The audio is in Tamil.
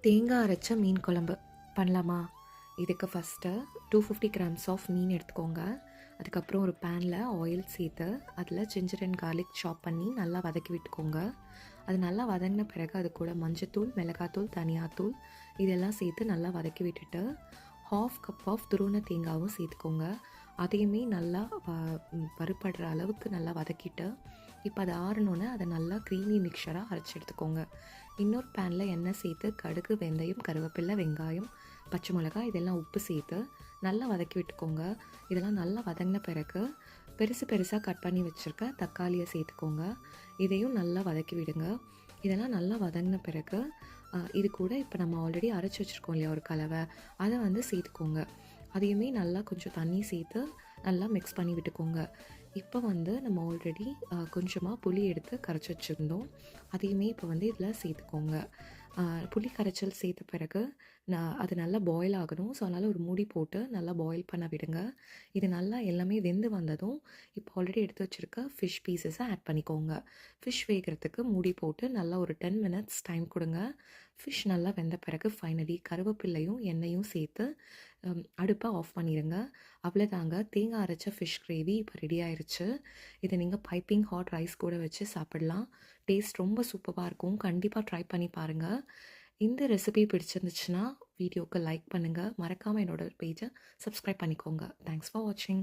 தேங்காய் அரைச்ச மீன் குழம்பு பண்ணலாமா? இதுக்கு ஃபஸ்ட்டு 250 கிராம்ஸ் ஆஃப் மீன் எடுத்துக்கோங்க. அதுக்கப்புறம் ஒரு பேனில் ஆயில் சேர்த்து அதில் ஜிஞ்சர் அண்ட் கார்லிக் சாப் பண்ணி நல்லா வதக்கி விட்டுக்கோங்க. அது நல்லா வதங்கின பிறகு அது கூட மஞ்சத்தூள், மிளகாத்தூள், தனியாத்தூள் இதெல்லாம் சேர்த்து நல்லா வதக்கி விட்டுட்டு 1/2 கப் ஆஃப் துருவன தேங்காவும் சேர்த்துக்கோங்க. அதையுமே நல்லா வறுபடுற அளவுக்கு நல்லா வதக்கிட்டு இப்போ அது ஆறணுன்னு அதை நல்லா க்ரீமி மிக்சராக அரைச்சி எடுத்துக்கோங்க. இன்னொரு பேனில் எண்ணெய் சேர்த்து கடுகு, வெந்தயம், கருவேப்பிலை, வெங்காயம், பச்சை மிளகாய் இதெல்லாம் உப்பு சேர்த்து நல்லா வதக்கி விட்டுக்கோங்க. இதெல்லாம் நல்லா வதங்கின பிறகு பெருசாக கட் பண்ணி வச்சுருக்க தக்காளியை சேர்த்துக்கோங்க. இதையும் நல்லா வதக்கி விடுங்க. இதெல்லாம் நல்லா வதங்கின பிறகு இது கூட இப்போ நம்ம ஆல்ரெடி அரைச்சி வச்சுருக்கோம் இல்லையா ஒரு கலவை, அதை சேர்த்துக்கோங்க. அதையுமே நல்லா கொஞ்சம் தண்ணி சேர்த்து நல்லா மிக்ஸ் பண்ணி விட்டுக்கோங்க. இப்போ நம்ம ஆல்ரெடி கொஞ்சமாக புளி எடுத்து கரைச்சி வச்சுருந்தோம். அதையுமே இப்போ இதில் சேர்த்துக்கோங்க. புளி கரைச்சல் சேர்த்த பிறகு அது நல்லா பாயில் ஆகணும். ஸோ அதனால் ஒரு மூடி போட்டு நல்லா பாயில் பண்ண விடுங்க. இது நல்லா எல்லாமே வெந்து வந்ததும் இப்போ ஆல்ரெடி எடுத்து வச்சுருக்க ஃபிஷ் பீசஸை ஆட் பண்ணிக்கோங்க. ஃபிஷ் வேகிறதுக்கு மூடி போட்டு நல்லா ஒரு 10 மினிட்ஸ் டைம் கொடுங்க. ஃபிஷ் நல்லா வெந்த பிறகு ஃபைனலி கருவேப்பிலையும் எண்ணெயும் சேர்த்து அடுப்பை ஆஃப் பண்ணிடுங்க. அவ்வளோதாங்க, தேங்காய் அரைச்ச ஃபிஷ் கிரேவி இப்போ ரெடி ஆயிடுச்சு. இதை நீங்கள் பைப்பிங் ஹாட் ரைஸ் கூட வச்சு சாப்பிடலாம். டேஸ்ட் ரொம்ப சூப்பராக இருக்கும். கண்டிப்பாக ட்ரை பண்ணி பாருங்கள். இந்த ரெசிபி பிடிச்சிருந்துச்சுன்னா வீடியோவுக்கு லைக் பண்ணுங்கள். மறக்காமல் என்னோடய பேஜை சப்ஸ்கிரைப் பண்ணிக்கோங்க. தேங்க்ஸ் ஃபார் வாட்சிங்.